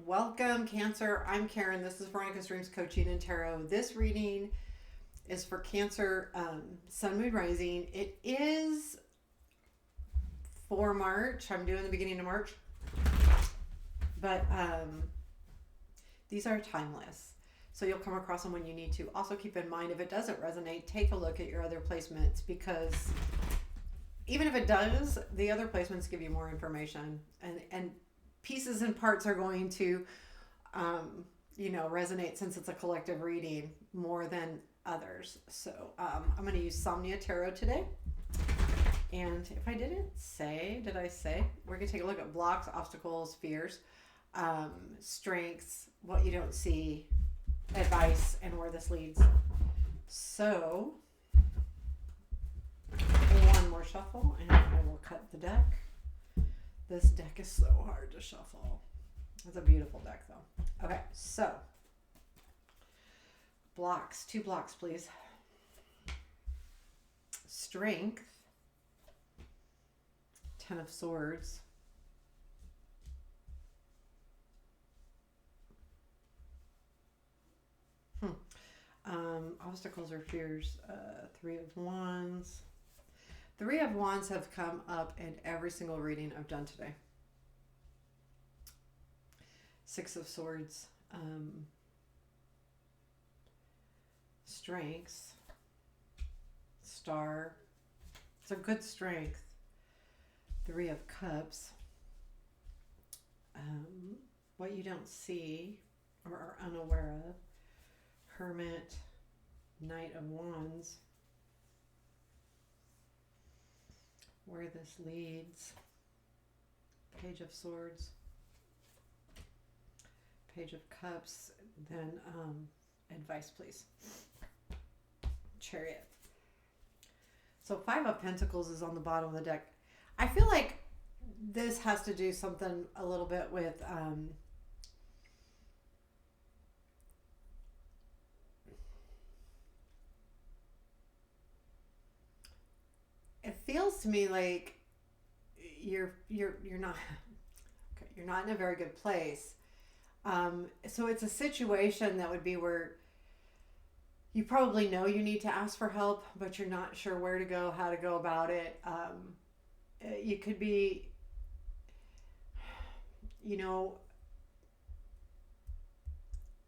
Welcome, Cancer. I'm Karen. This is Veronica's Dreams Coaching and Tarot. This reading is for Cancer, Sun, Moon, Rising. It is for March. I'm doing the beginning of March. But these are timeless. So you'll come across them when you need to. Also keep in mind, if it doesn't resonate, take a look at your other placements, because even if it does, the other placements give you more information. And pieces and parts are going to, resonate, since it's a collective reading more than others. So I'm going to use Somnia Tarot today. And if I didn't say, did I say? We're going to take a look at blocks, obstacles, fears, strengths, what you don't see, advice, and where this leads. So one more shuffle and I will cut the deck. This deck is so hard to shuffle. It's a beautiful deck though. Okay, so blocks, 2 blocks please. Strength, 10 of Swords. Obstacles or fears, 3 of Wands. 3 of Wands have come up in every single reading I've done today. 6 of Swords. Strengths. Star. It's a good strength. 3 of Cups. What you don't see or are unaware of. Hermit. Knight of Wands. Where this leads. Page of Swords. Page of Cups. Then advice please. Chariot. So 5 of Pentacles is on the bottom of the deck. I feel like this has to do something a little bit with it feels to me like you're not okay, you're not in a very good place. So it's a situation that would be where you probably know you need to ask for help, but you're not sure where to go, how to go about it. You could be,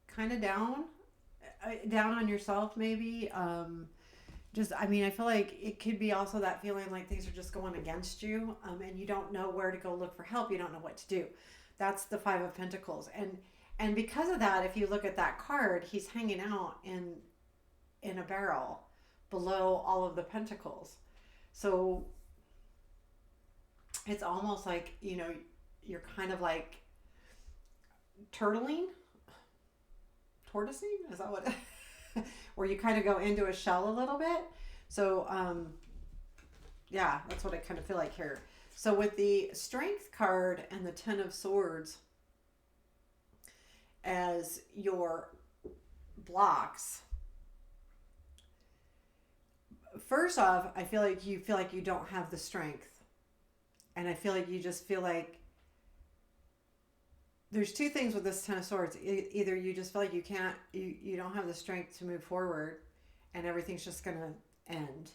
kind of down on yourself maybe. I feel like it could be also that feeling like things are just going against you, and you don't know where to go look for help. You don't know what to do. That's the 5 of Pentacles. And because of that, if you look at that card, he's hanging out in a barrel below all of the pentacles. So it's almost like, you're kind of like tortoising? Is that what? Where you kind of go into a shell a little bit. So, yeah, that's what I kind of feel like here. So with the Strength card and the 10 of Swords as your blocks, first off, I feel like you don't have the strength. And I feel like you just feel like there's 2 things with this 10 of Swords. Either you just feel like you don't have the strength to move forward and everything's just going to end.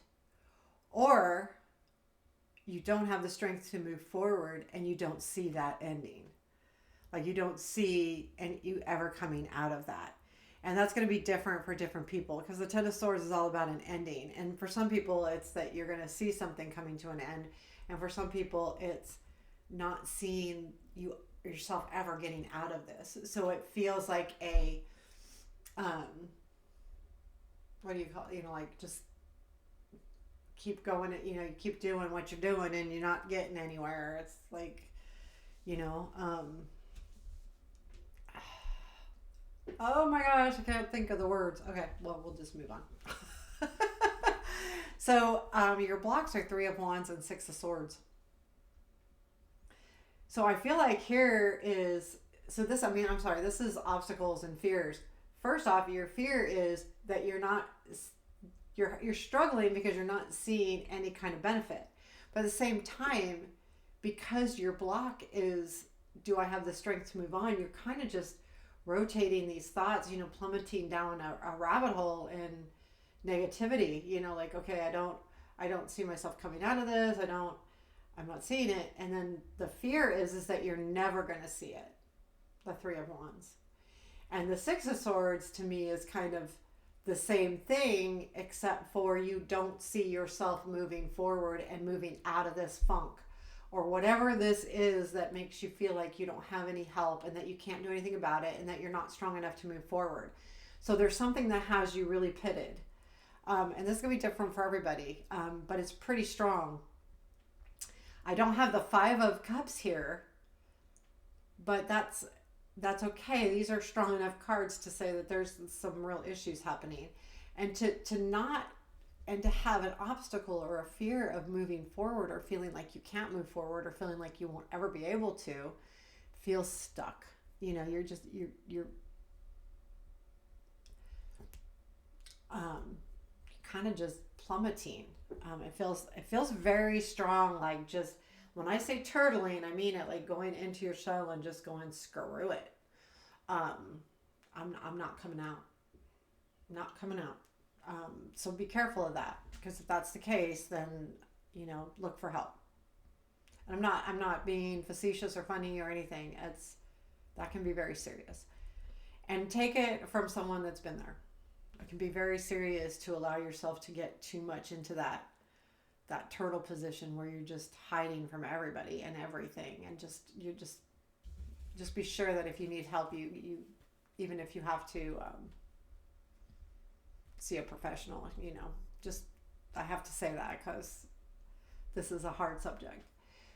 Or you don't have the strength to move forward and you don't see that ending. Like you don't see you ever coming out of that. And that's going to be different for different people, because the 10 of Swords is all about an ending. And for some people, it's that you're going to see something coming to an end. And for some people, it's not seeing yourself ever getting out of this. So it feels like a, what do you call it? Like just keep going, you keep doing what you're doing and you're not getting anywhere. It's like, oh my gosh, I can't think of the words. Okay, well, we'll just move on. So your blocks are 3 of Wands and 6 of Swords. So I feel like here is, this is obstacles and fears. First off, your fear is that you're struggling because you're not seeing any kind of benefit. But at the same time, because your block is do I have the strength to move on? You're kind of just rotating these thoughts, plummeting down a rabbit hole in negativity, like, okay, I don't see myself coming out of this. I'm not seeing it. And then the fear is that you're never going to see it. The Three of Wands. And the Six of Swords to me is kind of the same thing, except for you don't see yourself moving forward and moving out of this funk or whatever this is that makes you feel like you don't have any help and that you can't do anything about it and that you're not strong enough to move forward. So there's something that has you really pitted. And this is going to be different for everybody, but it's pretty strong. I don't have the Five of Cups here, but that's okay. These are strong enough cards to say that there's some real issues happening. And to have an obstacle or a fear of moving forward or feeling like you can't move forward or feeling like you won't ever be able to, feel stuck. You're kind of just plummeting. It feels very strong, like just when I say turtling, I mean it like going into your shell and just going screw it. I'm not coming out. Not coming out. So be careful of that, because if that's the case, then look for help. And I'm not being facetious or funny or anything. That can be very serious. And take it from someone that's been there. It can be very serious to allow yourself to get too much into that turtle position where you're just hiding from everybody and everything, and just be sure that if you need help, you even if you have to see a professional, I have to say that because this is a hard subject.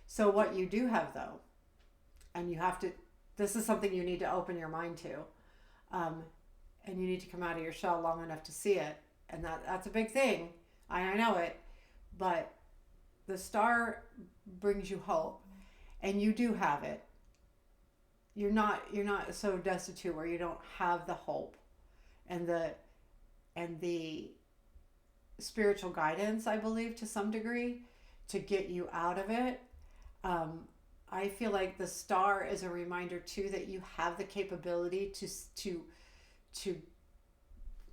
So what you do have though, and this is something you need to open your mind to, and you need to come out of your shell long enough to see it. And that's a big thing. I know it, but the star brings you hope, and you do have it. You're not so destitute where you don't have the hope and the spiritual guidance, I believe, to some degree, to get you out of it. I feel like the star is a reminder too that you have the capability to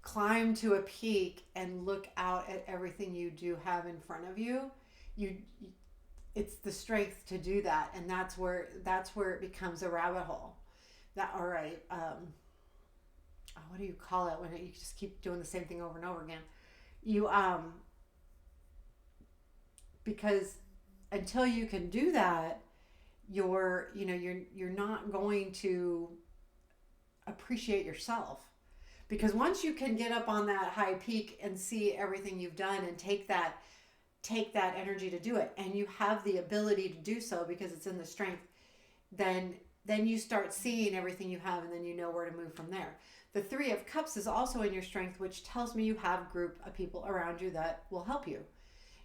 climb to a peak and look out at everything you do have in front of you. It's the strength to do that, and that's where it becomes a rabbit hole. All right, what do you call it when you just keep doing the same thing over and over again? Because until you can do that, you're not going to appreciate yourself. Because once you can get up on that high peak and see everything you've done and take that energy to do it, and you have the ability to do so because it's in the strength, then you start seeing everything you have, and then you know where to move from there. The Three of Cups is also in your strength, which tells me you have a group of people around you that will help you.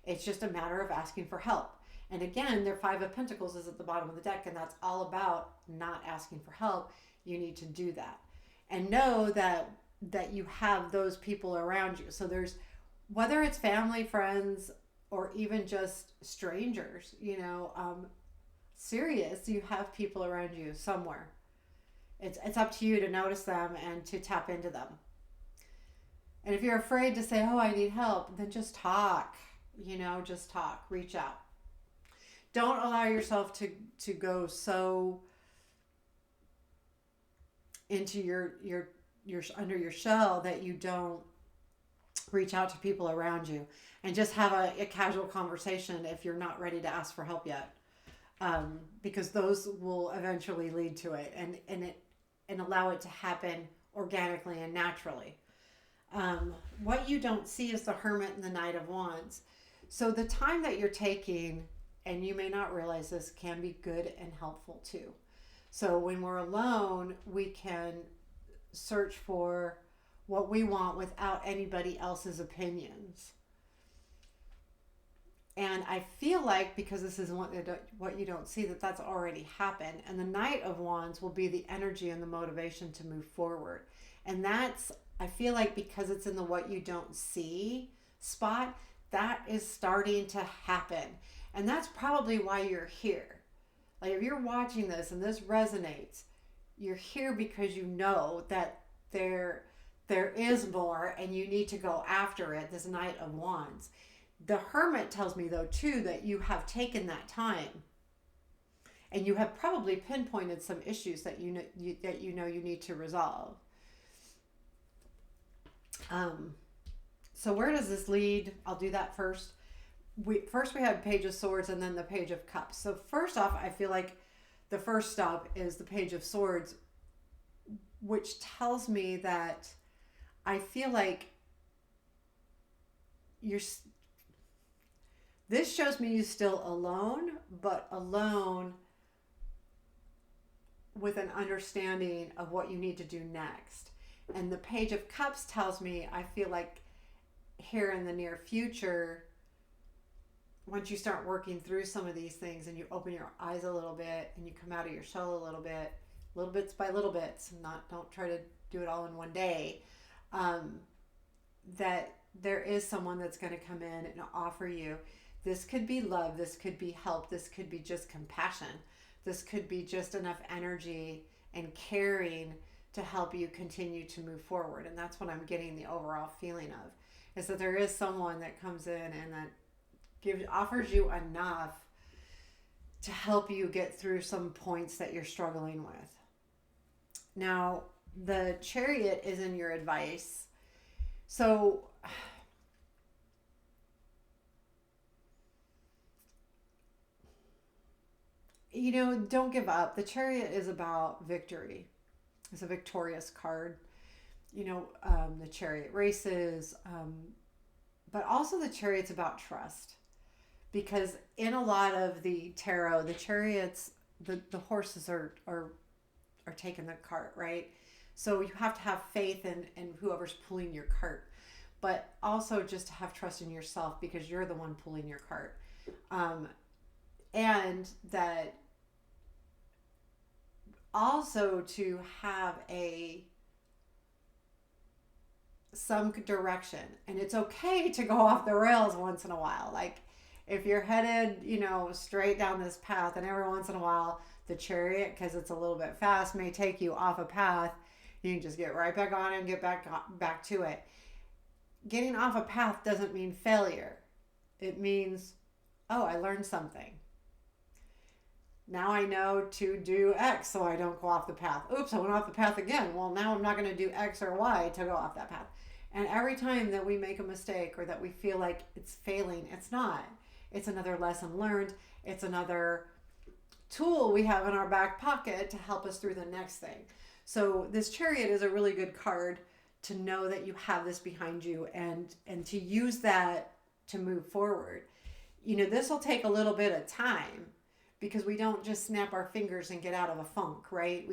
It's just a matter of asking for help. And again, their Five of Pentacles is at the bottom of the deck, and that's all about not asking for help. You need to do that. And know that you have those people around you. So there's, whether it's family, friends, or even just strangers, serious, you have people around you somewhere. It's up to you to notice them and to tap into them. And if you're afraid to say, oh, I need help, then just talk, just talk, reach out. Don't allow yourself to go so into your under your shell that you don't reach out to people around you and just have a casual conversation if you're not ready to ask for help yet, because those will eventually lead to it and allow it to happen organically and naturally. What you don't see is the Hermit and the Knight of Wands. So the time that you're taking, and you may not realize this, can be good and helpful too. So when we're alone, we can search for what we want without anybody else's opinions. And I feel like, because this is what you don't see, that's already happened. And the Knight of Wands will be the energy and the motivation to move forward. And that's, I feel like, because it's in the what you don't see spot, that is starting to happen. And that's probably why you're here. Like if you're watching this and this resonates, you're here because you know that there is more and you need to go after it. This Knight of Wands. The Hermit tells me though too that you have taken that time and you have probably pinpointed some issues that you know you need to resolve. So where does this lead? I'll do that first. We had Page of Swords and then the Page of Cups. So first off, I feel like the first stop is the Page of Swords, which tells me that I feel like you're. This shows me you still alone, but alone with an understanding of what you need to do next. And the Page of Cups tells me I feel like here in the near future, once you start working through some of these things and you open your eyes a little bit and you come out of your shell a little bits by little bits, and don't try to do it all in one day, that there is someone that's going to come in and offer you. This could be love, this could be help, this could be just compassion, this could be just enough energy and caring to help you continue to move forward. And that's what I'm getting the overall feeling of, is that there is someone that comes in and that offers you enough to help you get through some points that you're struggling with. Now, the Chariot is in your advice. So don't give up. The Chariot is about victory. It's a victorious card. The Chariot races, but also the Chariot's about trust. Because in a lot of the tarot, the chariots, the horses are taking the cart, right? So you have to have faith in whoever's pulling your cart, but also just to have trust in yourself because you're the one pulling your cart. And that also to have some direction, and it's okay to go off the rails once in a while. Like if you're headed, straight down this path and every once in a while the Chariot, because it's a little bit fast, may take you off a path, you can just get right back on and get back to it. Getting off a path doesn't mean failure. It means, oh, I learned something. Now I know to do X so I don't go off the path. Oops, I went off the path again. Well, now I'm not going to do X or Y to go off that path. And every time that we make a mistake or that we feel like it's failing, it's not. It's another lesson learned. It's another tool we have in our back pocket to help us through the next thing. So this Chariot is a really good card to know that you have this behind you and to use that to move forward. This will take a little bit of time because we don't just snap our fingers and get out of a funk, right?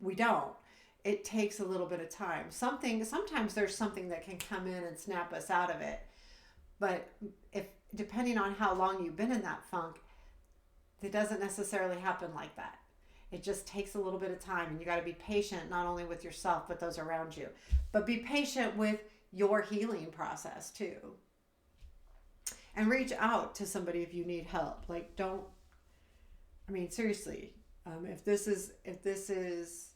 We don't. It takes a little bit of time. Sometimes there's something that can come in and snap us out of it. But depending on how long you've been in that funk, it doesn't necessarily happen like that. It just takes a little bit of time, and you got to be patient, not only with yourself, but those around you. But be patient with your healing process too. And reach out to somebody if you need help. Seriously, if this is,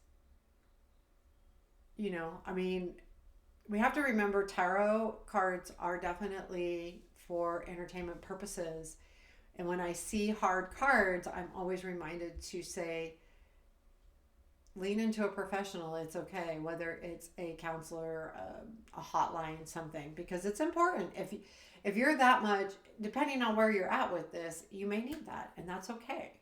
we have to remember tarot cards are definitely for entertainment purposes. And when I see hard cards, I'm always reminded to say, lean into a professional. It's okay, whether it's a counselor, a hotline, something, because it's important. If you're that much, depending on where you're at with this, you may need that, and that's okay.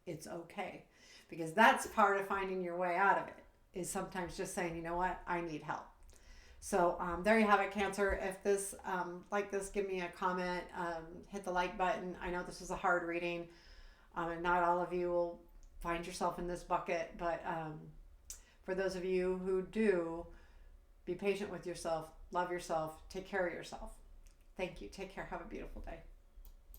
It's okay, because that's part of finding your way out of it, is sometimes just saying, you know what, I need help. So there you have it, Cancer. If this like this, give me a comment, hit the like button. I know this was a hard reading, and not all of you will find yourself in this bucket, but for those of you who do, be patient with yourself, love yourself, take care of yourself. Thank you. Take care. Have a beautiful day.